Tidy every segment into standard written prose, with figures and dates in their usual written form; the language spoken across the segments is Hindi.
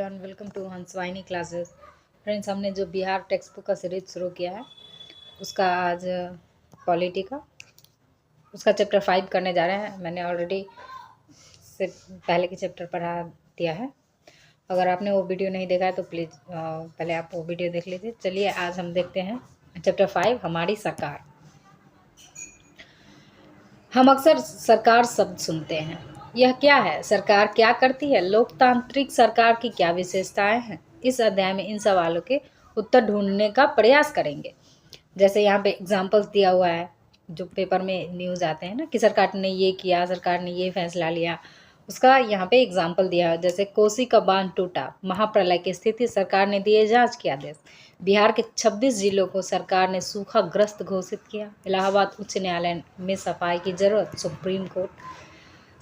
Everyone, welcome to Hansvahini classes. Friends, हमने जो बिहार टेक्स्ट बुक का सीरीज शुरू किया है उसका आज पॉलिटी का उसका चैप्टर 5 करने जा रहे हैं। मैंने ऑलरेडी से पहले के चैप्टर पढ़ा दिया है। अगर आपने वो वीडियो नहीं देखा है तो प्लीज़ पहले आप वो वीडियो देख लीजिए। चलिए आज हम देखते हैं चैप्टर 5, हमारी सरकार। हम अक्सर सरकार शब्द सुनते हैं। यह क्या है? सरकार क्या करती है? लोकतांत्रिक सरकार की क्या विशेषताएं हैं? इस अध्याय में इन सवालों के उत्तर ढूंढने का प्रयास करेंगे। जैसे यहाँ पे एग्जाम्पल्स दिया हुआ है, जो पेपर में न्यूज़ आते हैं ना कि सरकार ने ये किया, सरकार ने ये फैसला लिया, उसका यहाँ पे एग्जाम्पल दिया है। जैसे कोसी का बांध टूटा, महाप्रलय की स्थिति, सरकार ने दिए जांच के आदेश। बिहार के 26 जिलों को सरकार ने सूखाग्रस्त घोषित किया। इलाहाबाद उच्च न्यायालय में सफाई की जरूरत, सुप्रीम कोर्ट।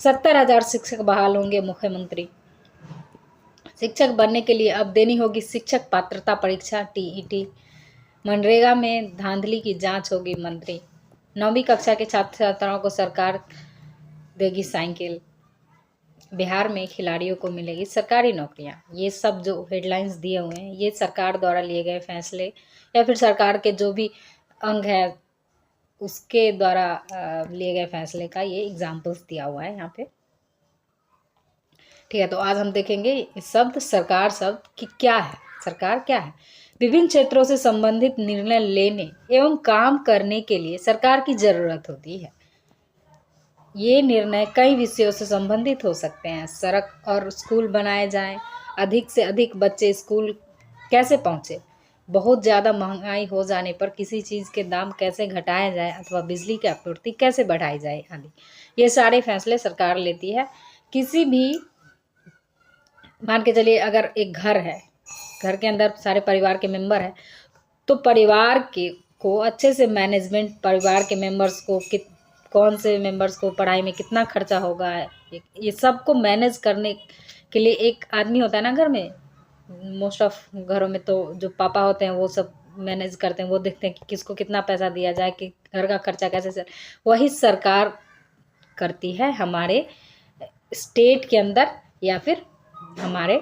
70,000 शिक्षक बहाल होंगे, मुख्यमंत्री। शिक्षक बनने के लिए अब देनी होगी शिक्षक पात्रता परीक्षा, टीईटी। मनरेगा में धांधली की जांच होगी, मंत्री। 9वीं कक्षा के छात्र छात्राओं को सरकार देगी साइकिल। बिहार में खिलाड़ियों को मिलेगी सरकारी नौकरियां। ये सब जो हेडलाइंस दिए हुए हैं ये सरकार द्वारा लिए गए फैसले या फिर सरकार के जो भी अंग है उसके द्वारा लिए गए फैसले का ये एग्जाम्पल्स दिया हुआ है यहाँ पे। ठीक है, तो आज हम देखेंगे इस शब्द सरकार शब्द कि क्या है। सरकार क्या है? विभिन्न क्षेत्रों से संबंधित निर्णय लेने एवं काम करने के लिए सरकार की जरूरत होती है। ये निर्णय कई विषयों से संबंधित हो सकते हैं। सड़क और स्कूल बनाए जाएं, अधिक से अधिक बच्चे स्कूल कैसे पहुंचे, बहुत ज़्यादा महंगाई हो जाने पर किसी चीज़ के दाम कैसे घटाया जाए अथवा बिजली की आपूर्ति कैसे बढ़ाई जाए आदि। ये सारे फैसले सरकार लेती है। किसी भी, मान के चलिए अगर एक घर है, घर के अंदर सारे परिवार के मेंबर हैं, तो परिवार के को अच्छे से मैनेजमेंट, परिवार के मेंबर्स को कौन से मेंबर्स को पढ़ाई में कितना खर्चा होगा, ये सब को मैनेज करने के लिए एक आदमी होता है ना घर में। मोस्ट ऑफ घरों में तो जो पापा होते हैं वो सब मैनेज करते हैं, वो देखते हैं कि किसको कितना पैसा दिया जाए, कि घर का खर्चा कैसे चले। वही सरकार करती है हमारे स्टेट के अंदर या फिर हमारे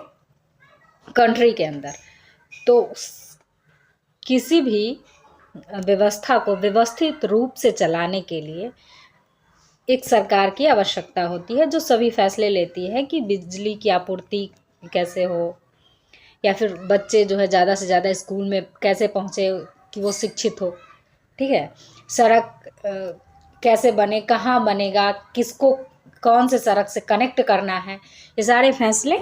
कंट्री के अंदर। तो किसी भी व्यवस्था को व्यवस्थित रूप से चलाने के लिए एक सरकार की आवश्यकता होती है, जो सभी फैसले लेती है कि बिजली की आपूर्ति कैसे हो, या फिर बच्चे जो है ज़्यादा से ज़्यादा स्कूल में कैसे पहुँचे कि वो शिक्षित हो। ठीक है, सड़क कैसे बने, कहाँ बनेगा, किसको कौन से सड़क से कनेक्ट करना है, ये सारे फैसले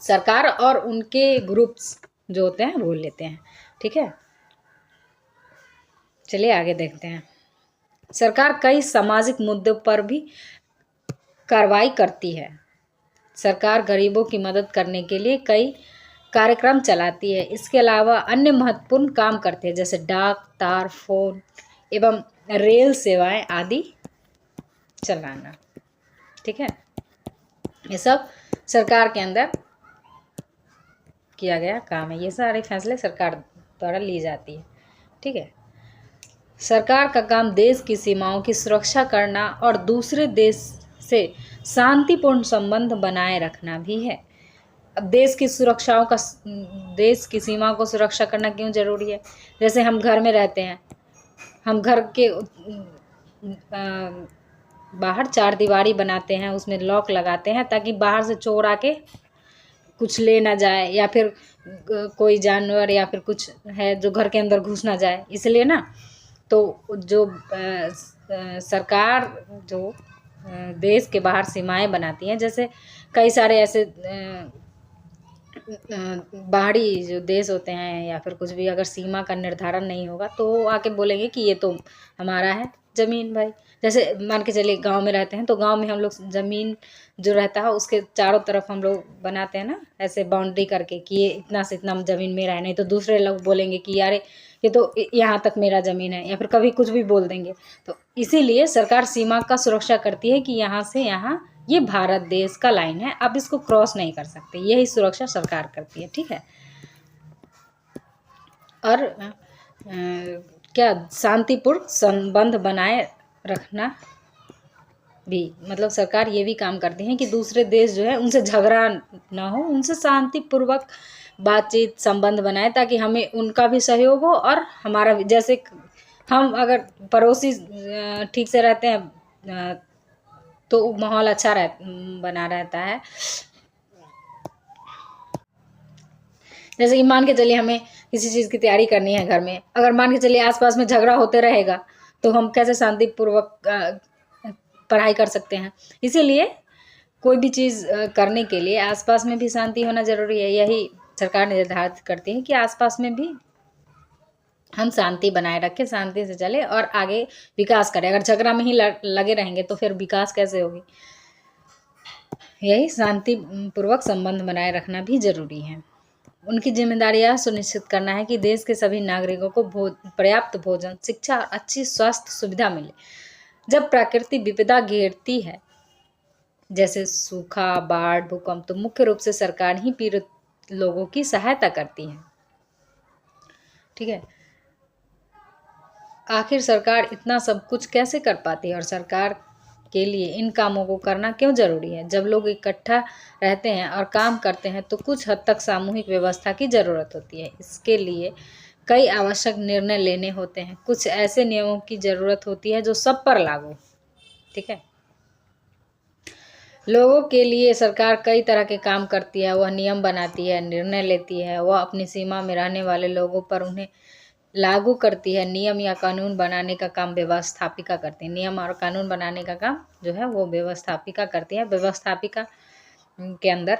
सरकार और उनके ग्रुप्स जो होते हैं वो लेते हैं। ठीक है, चलिए आगे देखते हैं। सरकार कई सामाजिक मुद्दों पर भी कार्रवाई करती है। सरकार गरीबों की मदद करने के लिए कई कार्यक्रम चलाती है। इसके अलावा अन्य महत्वपूर्ण काम करते हैं, जैसे डाक, तार, फोन एवं रेल सेवाएं आदि चलाना। ठीक है, ये सब सरकार के अंदर किया गया काम है। ये सारे फैसले सरकार द्वारा ली जाती है। ठीक है, सरकार का काम देश की सीमाओं की सुरक्षा करना और दूसरे देश से शांतिपूर्ण संबंध बनाए रखना भी है। अब देश की देश की सीमा को सुरक्षा करना क्यों जरूरी है? जैसे हम घर में रहते हैं, हम घर के बाहर 4 दीवारी बनाते हैं, उसमें लॉक लगाते हैं ताकि बाहर से चोर आके कुछ ले ना जाए, या फिर कोई जानवर या फिर कुछ है जो घर के अंदर घुस ना जाए, इसलिए ना। तो जो सरकार जो देश के बाहर सीमाएं बनाती हैं, जैसे कई सारे ऐसे बाहरी जो देश होते हैं या फिर कुछ भी, अगर सीमा का निर्धारण नहीं होगा तो वो आके बोलेंगे कि ये तो हमारा है ज़मीन भाई। जैसे मान के चलिए गांव में रहते हैं, तो गांव में हम लोग ज़मीन जो रहता है उसके चारों तरफ हम लोग बनाते हैं ना ऐसे बाउंड्री करके कि ये इतना से इतना ज़मीन मेरा है, नहीं तो दूसरे लोग बोलेंगे कि यार ये तो यहाँ तक मेरा ज़मीन है, या फिर कभी कुछ भी बोल देंगे। तो इसीलिए सरकार सीमा का सुरक्षा करती है कि यहाँ से यहाँ ये भारत देश का लाइन है, आप इसको क्रॉस नहीं कर सकते। यही सुरक्षा सरकार करती है। ठीक है, और क्या शांतिपूर्ण संबंध बनाए रखना भी, मतलब सरकार ये भी काम करती है कि दूसरे देश जो है उनसे झगड़ा ना हो, उनसे शांतिपूर्वक बातचीत संबंध बनाए, ताकि हमें उनका भी सहयोग हो और हमारा भी। जैसे हम अगर पड़ोसी ठीक से रहते हैं तो माहौल अच्छा बना रहता है। जैसे कि मान के चलिए हमें किसी चीज़ की तैयारी करनी है घर में, अगर मान के चलिए आसपास में झगड़ा होते रहेगा तो हम कैसे शांतिपूर्वक पढ़ाई कर सकते हैं। इसीलिए कोई भी चीज़ करने के लिए आसपास में भी शांति होना जरूरी है। यही सरकार निर्धारित करती है कि आसपास में भी हम शांति बनाए रखें, शांति से चले और आगे विकास करें। अगर झगड़ा में ही लगे रहेंगे तो फिर विकास कैसे होगी। यही शांति पूर्वक संबंध बनाए रखना भी जरूरी है। उनकी जिम्मेदारी यह सुनिश्चित करना है कि देश के सभी नागरिकों को पर्याप्त भोजन, शिक्षा और अच्छी स्वास्थ्य सुविधा मिले। जब प्राकृतिक विपदा घेरती है जैसे सूखा, बाढ़, भूकंप, तो मुख्य रूप से सरकार ही पीड़ित लोगों की सहायता करती है। ठीक है, आखिर सरकार इतना सब कुछ कैसे कर पाती है और सरकार के लिए इन कामों को करना क्यों जरूरी है। जब लोग इकट्ठा रहते हैं और काम करते हैं तो कुछ हद तक सामूहिक व्यवस्था की ज़रूरत होती है। इसके लिए कई आवश्यक निर्णय लेने होते हैं। कुछ ऐसे नियमों की ज़रूरत होती है जो सब पर लागू। ठीक है, लोगों के लिए सरकार कई तरह के काम करती है। वह नियम बनाती है, निर्णय लेती है, वह अपनी सीमा में रहने वाले लोगों पर उन्हें लागू करती है। नियम या कानून बनाने का काम व्यवस्थापिका करती है। नियम और कानून बनाने का काम जो है वो व्यवस्थापिका करती है। व्यवस्थापिका के अंदर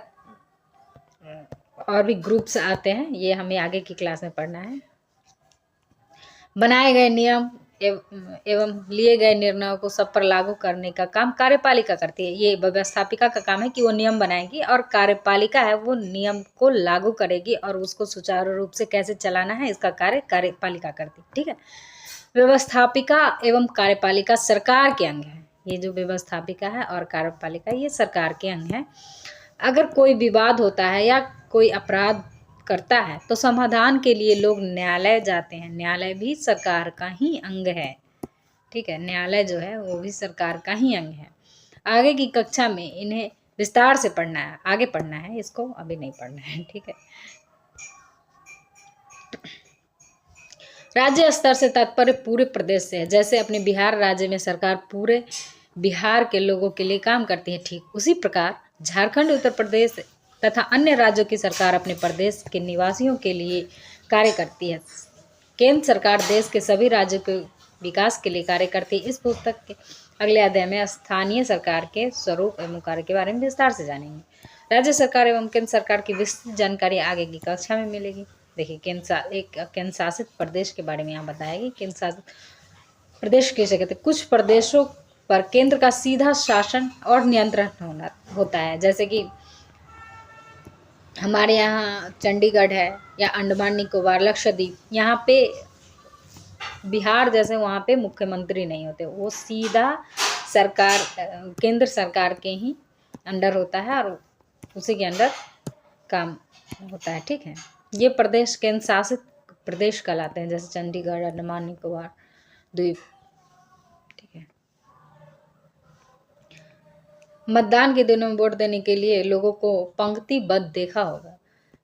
और भी ग्रुप्स आते हैं, ये हमें आगे की क्लास में पढ़ना है। बनाए गए नियम एवं लिए गए निर्णयों को सब पर लागू करने का काम कार्यपालिका करती है। ये व्यवस्थापिका का काम है कि वो नियम बनाएगी और कार्यपालिका है वो नियम को लागू करेगी और उसको सुचारू रूप से कैसे चलाना है इसका कार्य कार्यपालिका करती है। ठीक है, व्यवस्थापिका एवं कार्यपालिका सरकार के अंग है। ये जो व्यवस्थापिका है और कार्यपालिका ये सरकार के अंग है। अगर कोई विवाद होता है या कोई अपराध करता है तो समाधान के लिए लोग न्यायालय जाते हैं। न्यायालय भी सरकार का ही अंग है। ठीक है, न्यायालय जो है वो भी सरकार का ही अंग है। आगे की कक्षा में इन्हें विस्तार से पढ़ना है, आगे पढ़ना है, इसको अभी नहीं पढ़ना है। ठीक है, राज्य स्तर से तात्पर्य पूरे प्रदेश से है। जैसे अपने बिहार राज्य में सरकार पूरे बिहार के लोगों के लिए काम करती है, ठीक उसी प्रकार झारखंड, उत्तर प्रदेश तथा अन्य राज्यों की सरकार अपने प्रदेश के निवासियों के लिए कार्य करती है। केंद्र सरकार देश के सभी राज्यों के विकास के लिए कार्य करती है। इस पुस्तक के अगले अध्याय में स्थानीय सरकार के स्वरूप एवं कार्य के बारे में विस्तार से जानेंगे। राज्य सरकार एवं केंद्र सरकार की विस्तृत जानकारी आगे की कक्षा में मिलेगी। देखिए, केंद्र शासित प्रदेश के बारे में यहाँ बताया कि केंद्र शासित प्रदेश कैसे कहते हैं। कुछ प्रदेशों पर केंद्र का सीधा शासन और नियंत्रण होता है। जैसे कि हमारे यहाँ चंडीगढ़ है या अंडमान निकोबार, लक्षद्वीप, यहाँ पे बिहार जैसे वहाँ पे मुख्यमंत्री नहीं होते, वो सीधा सरकार केंद्र सरकार के ही अंडर होता है और उसी के अंडर काम होता है। ठीक है, ये प्रदेश केंद्र शासित प्रदेश कहलाते हैं, जैसे चंडीगढ़, अंडमान निकोबार द्वीप। ठीक है, मतदान के दिनों में वोट देने के लिए लोगों को पंक्तिबद्ध देखा होगा।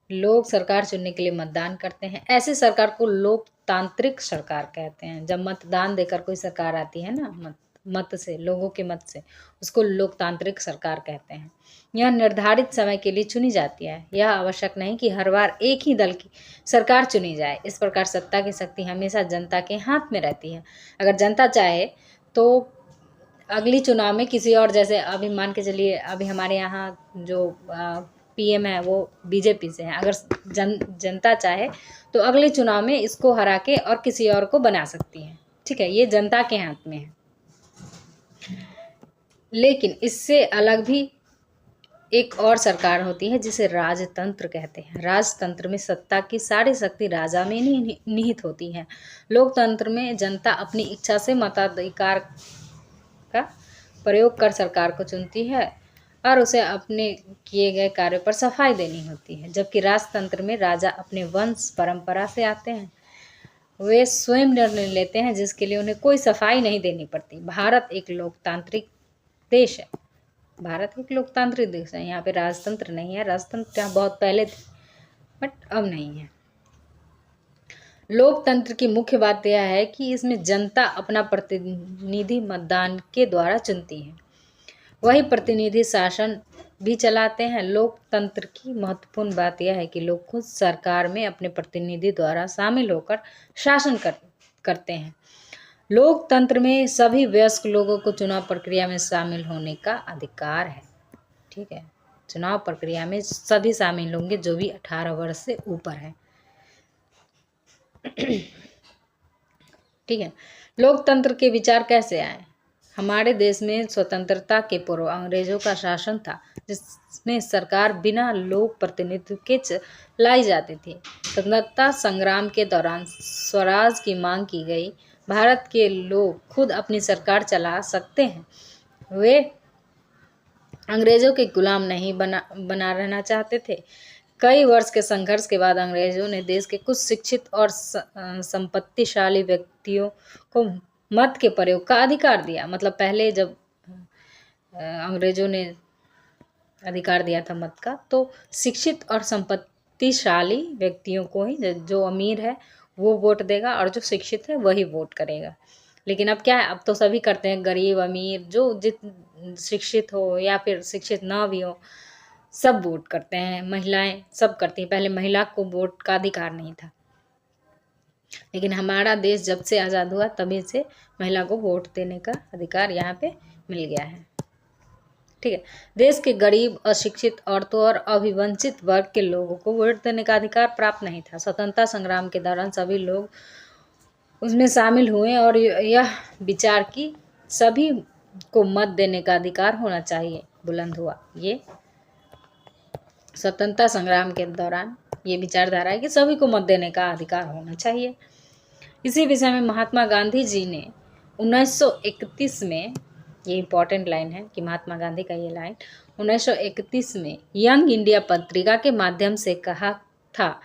लोग सरकार चुनने के लिए मतदान करते हैं। ऐसी सरकार को लोकतांत्रिक सरकार कहते हैं। जब मतदान देकर कोई सरकार आती है ना, मत से, लोगों के मत से, उसको लोकतांत्रिक सरकार कहते हैं। यह निर्धारित समय के लिए चुनी जाती है। यह आवश्यक नहीं कि हर बार एक ही दल की सरकार चुनी जाए। इस प्रकार सत्ता की शक्ति हमेशा जनता के हाथ में रहती है। अगर जनता चाहे तो अगली चुनाव में किसी और, जैसे अभी मान के चलिए अभी हमारे यहाँ जो पीएम है वो बीजेपी से है, अगर जनता चाहे तो अगले चुनाव में इसको हरा के और किसी और को बना सकती है। ठीक है, ये जनता के हाथ में है। लेकिन इससे अलग भी एक और सरकार होती है जिसे राजतंत्र कहते हैं। राजतंत्र में सत्ता की सारी शक्ति राजा में निहित होती है। लोकतंत्र में जनता अपनी इच्छा से मताधिकार का प्रयोग कर सरकार को चुनती है और उसे अपने किए गए कार्यों पर सफाई देनी होती है। जबकि राजतंत्र में राजा अपने वंश परंपरा से आते हैं, वे स्वयं निर्णय लेते हैं जिसके लिए उन्हें कोई सफाई नहीं देनी पड़ती। भारत एक लोकतांत्रिक देश है। भारत एक लोकतांत्रिक देश है, यहाँ पे राजतंत्र नहीं है। राजतंत्र यहाँ बहुत पहले थे बट अब नहीं है। लोकतंत्र की मुख्य बात यह है कि इसमें जनता अपना प्रतिनिधि मतदान के द्वारा चुनती है, वही प्रतिनिधि शासन भी चलाते हैं। लोकतंत्र की महत्वपूर्ण बात यह है कि लोग खुद सरकार में अपने प्रतिनिधि द्वारा शामिल होकर शासन करते हैं। लोकतंत्र में सभी वयस्क लोगों को चुनाव प्रक्रिया में शामिल होने का अधिकार है। ठीक है, चुनाव प्रक्रिया में सभी शामिल होंगे जो भी 18 वर्ष से ऊपर है। ठीक है, लोकतंत्र के विचार कैसे आए? हमारे देश में स्वतंत्रता के पूर्व अंग्रेजों का शासन था, जिसमें सरकार बिना लोक प्रतिनिधित्व के चलाई जाती थी। स्वतंत्रता संग्राम के दौरान स्वराज की मांग की गई। भारत के लोग खुद अपनी सरकार चला सकते हैं। वे अंग्रेजों के गुलाम नहीं बना रहना चाहते थे। कई वर्ष के संघर्ष के बाद अंग्रेजों ने देश के कुछ शिक्षित और संपत्तिशाली व्यक्तियों को मत के प्रयोग का अधिकार दिया। मतलब पहले जब अंग्रेजों ने अधिकार दिया था मत का, तो शिक्षित और संपत्तिशाली व्यक्तियों को ही, जो अमीर है वो वोट देगा और जो शिक्षित है वही वोट करेगा। लेकिन अब क्या है, अब तो सभी करते हैं, गरीब अमीर जो शिक्षित हो या फिर शिक्षित ना भी हो, सब वोट करते हैं। महिलाएं सब करती हैं। पहले महिला को वोट का अधिकार नहीं था, लेकिन हमारा देश जब से आज़ाद हुआ तभी से महिला को वोट देने का अधिकार यहाँ पे मिल गया है। ठीक है, देश के गरीब, अशिक्षित, औरतों और अभिवंचित वर्ग के लोगों को वोट देने का अधिकार प्राप्त नहीं था। स्वतंत्रता संग्राम के दौरान सभी लोग उसमें शामिल हुए और यह विचार कि सभी को मत देने का अधिकार होना चाहिए बुलंद हुआ। ये स्वतंत्रता संग्राम के दौरान ये विचारधारा है कि सभी को मत देने का अधिकार होना चाहिए। इसी विषय में महात्मा गांधी जी ने 1931 में, ये इम्पॉर्टेंट लाइन है कि महात्मा गांधी का ये लाइन 1931 में यंग इंडिया पत्रिका के माध्यम से कहा था,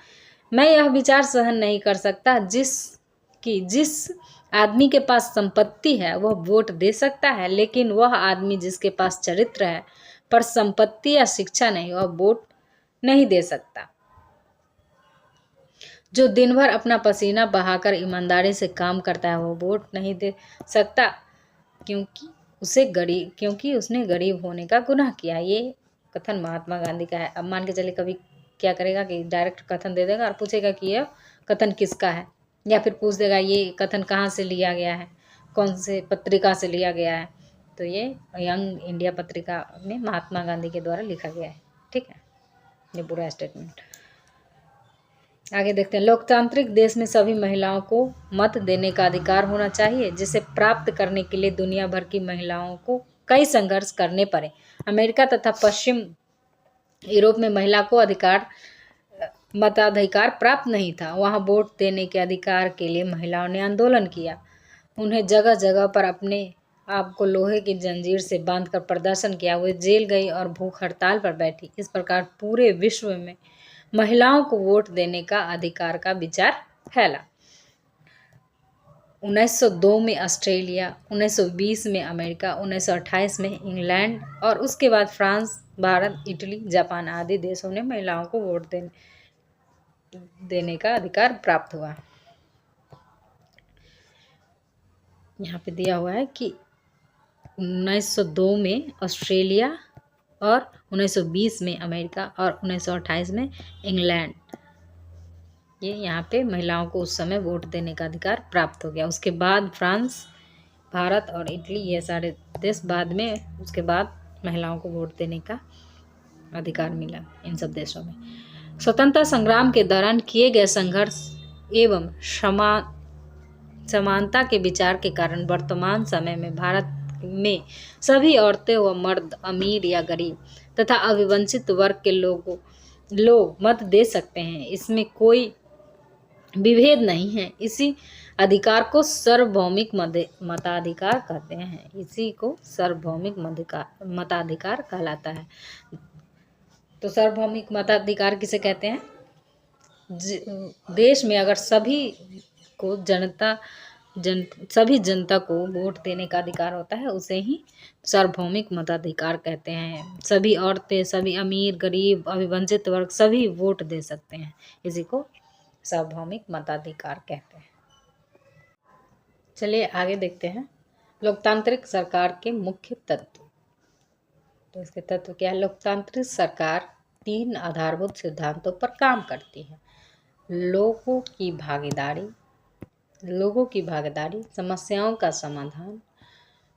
मैं यह विचार सहन नहीं कर सकता जिस आदमी के पास संपत्ति है वह वोट दे सकता है, लेकिन वह आदमी जिसके पास चरित्र है पर संपत्ति या शिक्षा नहीं, वह वोट नहीं दे सकता। जो दिन भर अपना पसीना बहाकर ईमानदारी से काम करता है वो वोट नहीं दे सकता, क्योंकि उसने गरीब होने का गुनाह किया। ये कथन महात्मा गांधी का है। अब मान के चले कभी क्या करेगा कि डायरेक्ट कथन दे देगा और पूछेगा कि यह कथन किसका है, या फिर पूछ देगा ये कथन कहाँ से लिया गया है, कौन से पत्रिका से लिया गया है। तो ये यंग इंडिया पत्रिका में महात्मा गांधी के द्वारा लिखा गया है। ठीक है, ये पूरा स्टेटमेंट। आगे देखते हैं, लोकतांत्रिक देश में सभी महिलाओं को मत देने का अधिकार होना चाहिए, जिसे प्राप्त करने के लिए दुनिया भर की महिलाओं को कई संघर्ष करने पड़े। अमेरिका तथा पश्चिम यूरोप में महिला को मताधिकार प्राप्त नहीं था। वहां वोट देने के अधिकार के लिए महिलाओं ने आंदोलन किया। उन्हें जगह जगह पर अपने आप को लोहे की जंजीर से बांधकर प्रदर्शन किया। वे जेल गई और भूख हड़ताल पर बैठी। इस प्रकार पूरे विश्व में महिलाओं को वोट देने का अधिकार का विचार फैला। 1902 में ऑस्ट्रेलिया, 1920 में अमेरिका, 1928 में इंग्लैंड और उसके बाद फ्रांस, भारत, इटली, जापान आदि देशों ने महिलाओं को वोट देने का अधिकार प्राप्त हुआ। यहाँ पे दिया हुआ है कि 1902 में ऑस्ट्रेलिया और 1920 में अमेरिका और 1928 में इंग्लैंड, ये यहाँ पे महिलाओं को उस समय वोट देने का अधिकार प्राप्त हो गया। उसके बाद फ्रांस, भारत और इटली, ये सारे देश बाद में, उसके बाद महिलाओं को वोट देने का अधिकार मिला इन सब देशों में। स्वतंत्रता संग्राम के दौरान किए गए संघर्ष एवं समानता के विचार के कारण वर्तमान समय में भारत में सभी औरतें व मर्द, अमीर या गरीब तथा अभिवंचित वर्ग के लोग मत दे सकते हैं। इसमें कोई विभेद नहीं है। इसी अधिकार को सार्वभौमिक मताधिकार कहते हैं। इसी को सार्वभौमिक मताधिकार कहलाता है। तो सार्वभौमिक मताधिकार किसे कहते हैं? देश में अगर सभी को, जनता सभी जनता को वोट देने का अधिकार होता है, उसे ही सार्वभौमिक मताधिकार कहते हैं। सभी औरतें, सभी अमीर, गरीब, अभिवंचित वर्ग सभी वोट दे सकते हैं। इसी को सार्वभौमिक मताधिकार कहते हैं। चलिए आगे देखते हैं लोकतांत्रिक सरकार के मुख्य तत्व। तो इसके तत्व क्या है? लोकतांत्रिक सरकार 3 आधारभूत सिद्धांतों पर काम करती है। लोगों की भागीदारी, समस्याओं का समाधान,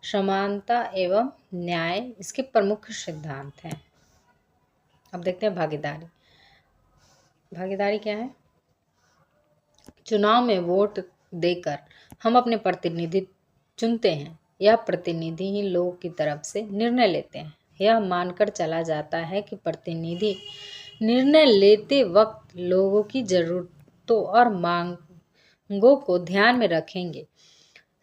समानता एवं न्याय इसके प्रमुख सिद्धांत हैं। अब देखते हैं भागीदारी। भागीदारी क्या है? चुनाव में वोट देकर हम अपने प्रतिनिधि चुनते हैं। यह प्रतिनिधि ही लोगों की तरफ से निर्णय लेते हैं। यह मानकर चला जाता है कि प्रतिनिधि निर्णय लेते वक्त लोगों की जरूरतों और मांगों को ध्यान में रखेंगे।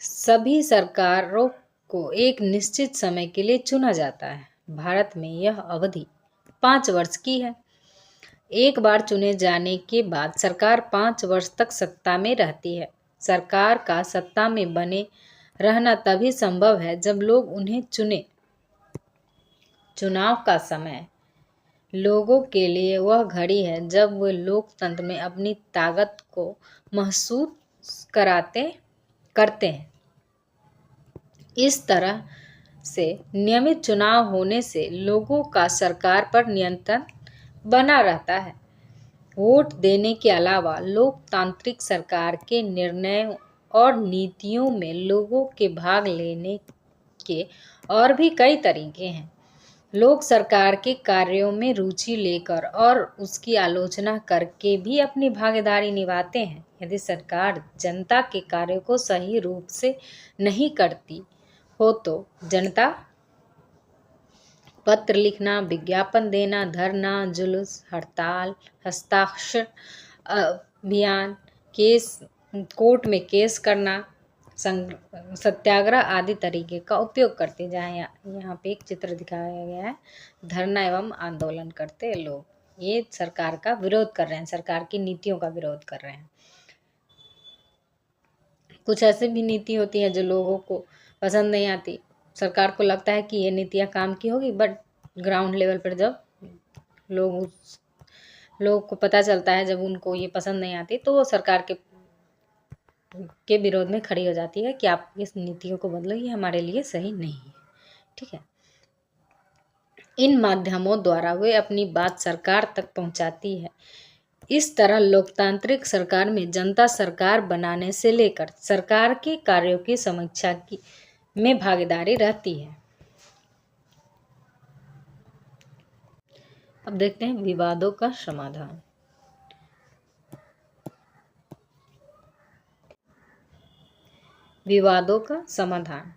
सभी सरकारों को एक निश्चित समय के लिए चुना जाता है। भारत में यह अवधि 5 वर्ष की है। एक बार चुने जाने के बाद सरकार 5 वर्ष तक सत्ता में रहती है। सरकार का सत्ता में बने रहना तभी संभव है जब लोग उन्हें चुने। चुनाव का समय लोगों के लिए वह घड़ी है जब वे लोकतंत्र में अपनी ताकत को महसूस करते हैं। इस तरह से नियमित चुनाव होने से लोगों का सरकार पर नियंत्रण बना रहता है। वोट देने के अलावा लोकतांत्रिक सरकार के निर्णयों और नीतियों में लोगों के भाग लेने के और भी कई तरीके हैं। लोग सरकार के कार्यों में रुचि लेकर और उसकी आलोचना करके भी अपनी भागीदारी निभाते हैं। यदि सरकार जनता के कार्यों को सही रूप से नहीं करती हो तो जनता पत्र लिखना, विज्ञापन देना, धरना, जुलूस, हड़ताल, हस्ताक्षर अभियान, कोर्ट में केस करना, सत्याग्रह आदि तरीके का उपयोग करते जाएं। यहाँ पे एक चित्र दिखाया गया है, धरना एवं आंदोलन करते लोग, ये सरकार का विरोध कर रहे हैं, सरकार की नीतियों का विरोध कर रहे हैं। कुछ ऐसे भी नीति होती है जो लोगों को पसंद नहीं आती। सरकार को लगता है कि ये नीतियाँ काम की होगी, बट ग्राउंड लेवल पर जब लोगों को पता चलता है, जब उनको ये पसंद नहीं आती, तो वो सरकार के विरोध में खड़ी हो जाती है कि आप इस नीतियों को बदलो, ये हमारे लिए सही नहीं है। ठीक है। इन माध्यमों द्वारा वे अपनी बात सरकार तक पहुंचाती है। इस तरह लोकतांत्रिक सरकार में जनता सरकार बनाने से लेकर सरकार के कार्यों की समीक्षा में भागीदारी रहती है। अब देखते हैं विवादों का समाधान। विवादों का समाधान।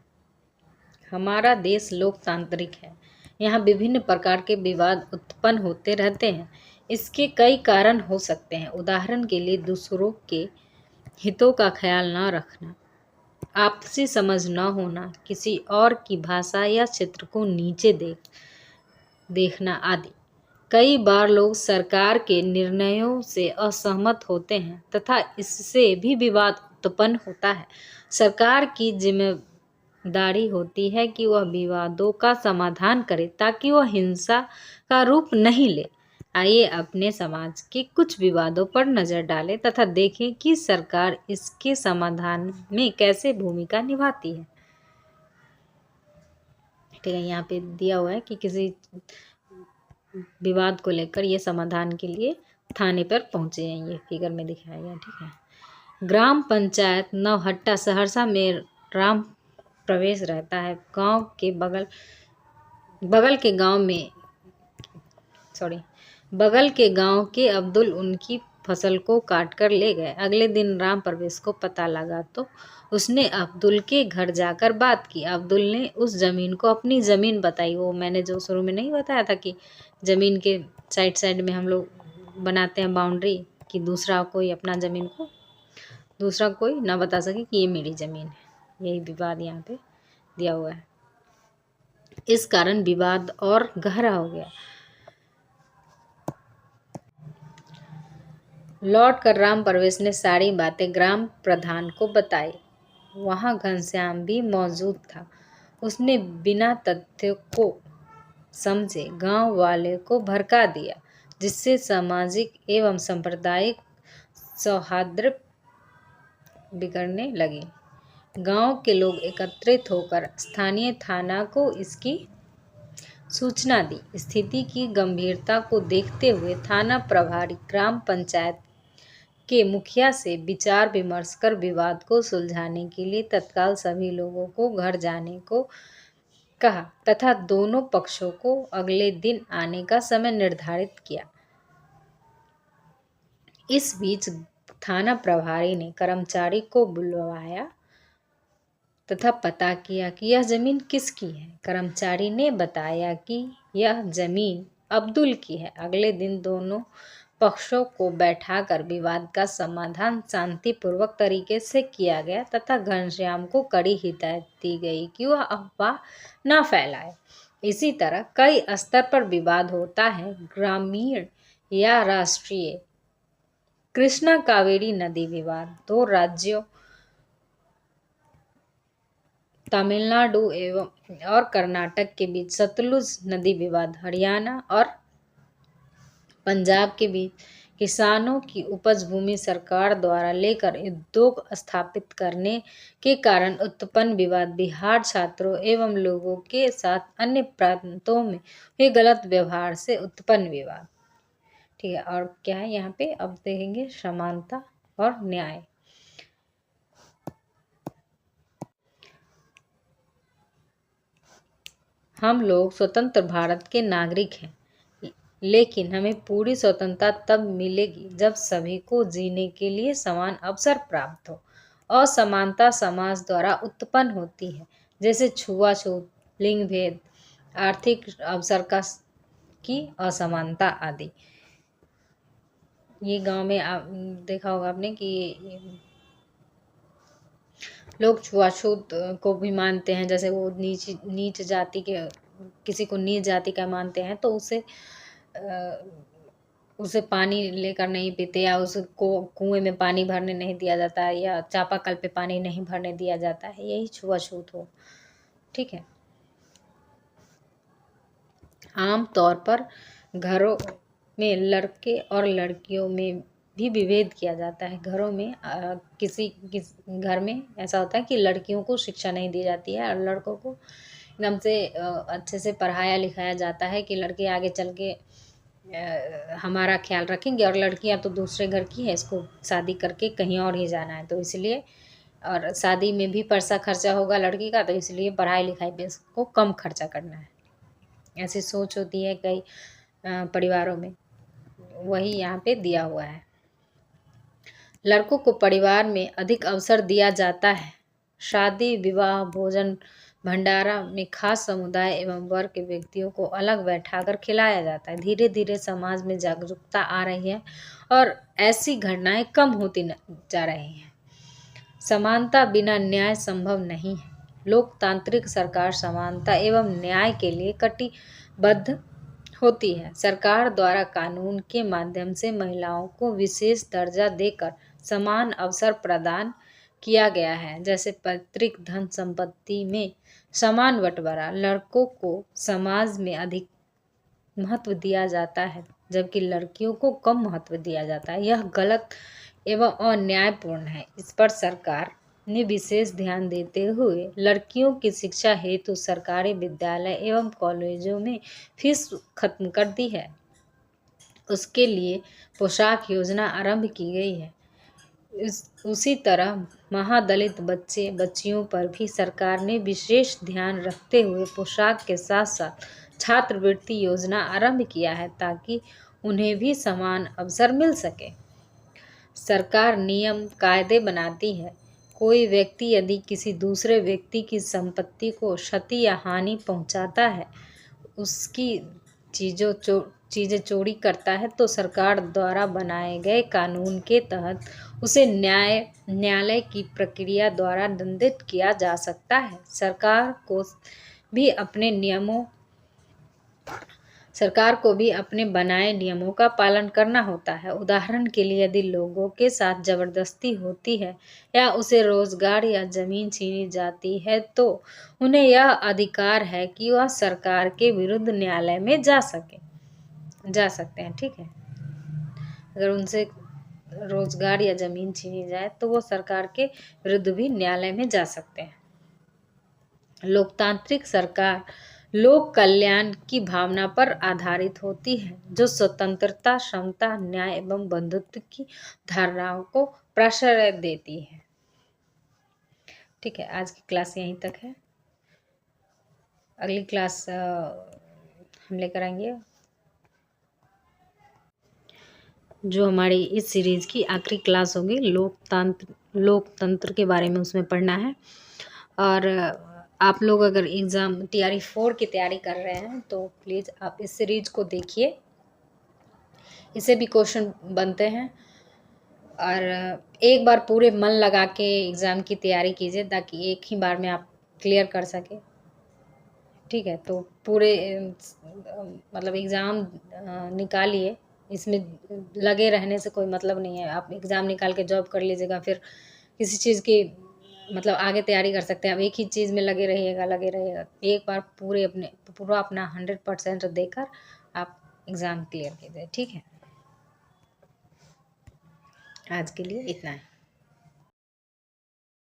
हमारा देश लोकतांत्रिक है। यहाँ विभिन्न प्रकार के विवाद उत्पन्न होते रहते हैं। इसके कई कारण हो सकते हैं। उदाहरण के लिए दूसरों के हितों का ख्याल न रखना, आपसी समझ न होना, किसी और की भाषा या क्षेत्र को नीचे देखना आदि। कई बार लोग सरकार के निर्णयों से असहमत होते हैं तथा इससे भी विवाद उत्पन्न होता है। सरकार की जिम्मेदारी होती है कि वह विवादों का समाधान करे ताकि वह हिंसा का रूप नहीं ले। आइए अपने समाज के कुछ विवादों पर नज़र डालें तथा देखें कि सरकार इसके समाधान में कैसे भूमिका निभाती है। ठीक है, यहाँ पे दिया हुआ है कि किसी विवाद को लेकर ये समाधान के लिए थाने पर पहुंचे हैं, ये फिगर में दिखाया गया। ठीक है। ग्राम पंचायत नवहट्टा सहरसा में राम प्रवेश रहता है। बगल के गांव के अब्दुल उनकी फसल को काट कर ले गए। अगले दिन राम प्रवेश को पता लगा तो उसने अब्दुल के घर जाकर बात की। अब्दुल ने उस ज़मीन को अपनी ज़मीन बताई। वो मैंने जो शुरू में नहीं बताया था कि ज़मीन के साइड में हम लोग बनाते हैं बाउंड्री, कि दूसरा कोई अपना ज़मीन को दूसरा कोई ना बता सके कि ये मेरी ज़मीन है। यही विवाद यहाँ पे दिया हुआ है। इस कारण विवाद और गहरा हो गया। लौट कर राम प्रवेश ने सारी बातें ग्राम प्रधान को बताई। वहाँ घनश्याम भी मौजूद था। उसने बिना तथ्य को समझे गांव वाले को भड़का दिया, जिससे सामाजिक एवं सांप्रदायिक सौहार्द बिगड़ने लगी। गांव के लोग एकत्रित होकर स्थानीय थाना को इसकी सूचना दी। स्थिति की गंभीरता को देखते हुए थाना प्रभारी ग्राम पंचायत के मुखिया से विचार विमर्श कर विवाद को सुलझाने के लिए तत्काल सभी लोगों को घर जाने को कहा तथा दोनों पक्षों को अगले दिन आने का समय निर्धारित किया। इस बीच थाना प्रभारी ने कर्मचारी को बुलवाया तथा पता किया कि यह जमीन किसकी है। कर्मचारी ने बताया कि यह जमीन अब्दुल की है। अगले दिन दोनों पक्षों को बैठाकर विवाद का समाधान शांतिपूर्वक तरीके से किया गया तथा घनश्याम को कड़ी हिदायत दी गई कि वह अफवाह न फैलाए। इसी तरह कई स्तर पर विवाद होता है, ग्रामीण या राष्ट्रीय। कृष्णा कावेरी नदी विवाद, दो राज्यों तमिलनाडु और कर्नाटक के बीच। सतलुज नदी विवाद, हरियाणा और पंजाब के बीच। किसानों की उपज भूमि सरकार द्वारा लेकर उद्योग स्थापित करने के कारण उत्पन्न विवाद। बिहार छात्रों एवं लोगों के साथ अन्य प्रांतों में हुए गलत व्यवहार से उत्पन्न विवाद। ठीक है, और क्या है यहाँ पे अब देखेंगे समानता और न्याय। हम लोग स्वतंत्र भारत के नागरिक हैं, लेकिन हमें पूरी स्वतंत्रता तब मिलेगी जब सभी को जीने के लिए समान अवसर प्राप्त हो। असमानता समाज द्वारा उत्पन्न होती है, जैसे छुआछूत, लिंग भेद, आर्थिक अवसर की असमानता आदि। ये गांव में देखा होगा आपने कि लोग छुआछूत को भी मानते हैं, जैसे वो नीच जाति के, किसी को नीच जाति का मानते हैं तो उसे पानी लेकर नहीं पीते, या उसको कुएं में पानी भरने नहीं दिया जाता है, या चापाकल पे पानी नहीं भरने दिया जाता है। यही छुआछूत हो। ठीक है। आम तौर पर घरों में लड़के और लड़कियों में भी विभेद किया जाता है। घरों में किसी घर में ऐसा होता है कि लड़कियों को शिक्षा नहीं दी जाती है और लड़कों को एकदम से अच्छे से पढ़ाया लिखाया जाता है कि लड़के आगे चल के हमारा ख्याल रखेंगे, और लड़कियां तो दूसरे घर की है, इसको शादी करके कहीं और ही जाना है, तो इसलिए, और शादी में भी पैसा खर्चा होगा लड़की का, तो इसलिए पढ़ाई लिखाई पे इसको कम खर्चा करना है। ऐसी सोच होती है कई परिवारों में, वही यहाँ पे दिया हुआ है। लड़कों को परिवार में अधिक अवसर दिया जाता है। शादी, विवाह, भोजन भंडारा में खास समुदाय एवं वर्ग के व्यक्तियों को अलग बैठाकर खिलाया जाता है। धीरे धीरे समाज में जागरूकता आ रही है और ऐसी घटनाएं कम होती जा रही हैं। समानता बिना न्याय संभव नहीं है। लोकतांत्रिक सरकार समानता एवं न्याय के लिए कटिबद्ध होती है। सरकार द्वारा कानून के माध्यम से महिलाओं को विशेष दर्जा देकर समान अवसर प्रदान किया गया है, जैसे पैतृक धन संपत्ति में समान बंटवारा। लड़कों को समाज में अधिक महत्व दिया जाता है, जबकि लड़कियों को कम महत्व दिया जाता है। यह गलत एवं अन्यायपूर्ण है। इस पर सरकार ने विशेष ध्यान देते हुए लड़कियों की शिक्षा हेतु सरकारी विद्यालय एवं कॉलेजों में फीस खत्म कर दी है। उसके लिए पोशाक योजना आरंभ की गई है। उसी तरह महादलित बच्चे बच्चियों पर भी सरकार ने विशेष ध्यान रखते हुए पोशाक के साथ साथ छात्रवृत्ति योजना आरंभ किया है, ताकि उन्हें भी समान अवसर मिल सके। सरकार नियम कायदे बनाती है। कोई व्यक्ति यदि किसी दूसरे व्यक्ति की संपत्ति को क्षति या हानि पहुंचाता है, उसकी चीज़ें चोरी करता है, तो सरकार द्वारा बनाए गए कानून के तहत उसे न्यायालय की प्रक्रिया द्वारा दंडित किया जा सकता है। सरकार को भी अपने नियमों सरकार को भी अपने बनाए नियमों का पालन करना होता है। उदाहरण के लिए यदि लोगों के साथ जबरदस्ती होती है या उसे रोजगार या जमीन छीनी जाती है तो उन्हें यह अधिकार है कि वह सरकार के विरुद्ध न्यायालय में जा सकते हैं। ठीक है, अगर उनसे रोजगार या जमीन छीनी जाए तो वो सरकार के विरुद्ध भी न्यायालय में जा सकते हैं। लोकतांत्रिक सरकार लोक कल्याण की भावना पर आधारित होती है, जो स्वतंत्रता, समता, न्याय एवं बंधुत्व की धारणाओं को प्रश्रय देती है। ठीक है, आज की क्लास यहीं तक है। अगली क्लास हम लेकर आएंगे जो हमारी इस सीरीज की आखिरी क्लास होगी, लोकतंत्र के बारे में उसमें पढ़ना है। और आप लोग अगर एग्ज़ाम TRE 4 की तैयारी कर रहे हैं तो प्लीज़ आप इस सीरीज को देखिए, इसे भी क्वेश्चन बनते हैं। और एक बार पूरे मन लगा के एग्ज़ाम की तैयारी कीजिए ताकि एक ही बार में आप क्लियर कर सके। ठीक है, तो पूरे मतलब एग्ज़ाम निकालिए, इसमें लगे रहने से कोई मतलब नहीं है। आप एग्ज़ाम निकाल के जॉब कर लीजिएगा, फिर किसी चीज़ की मतलब आगे तैयारी कर सकते हैं। अब एक ही चीज़ में लगे रहिएगा। एक बार पूरा अपना 100% देकर आप एग्ज़ाम क्लियर कीजिए। ठीक है, आज के लिए इतना है।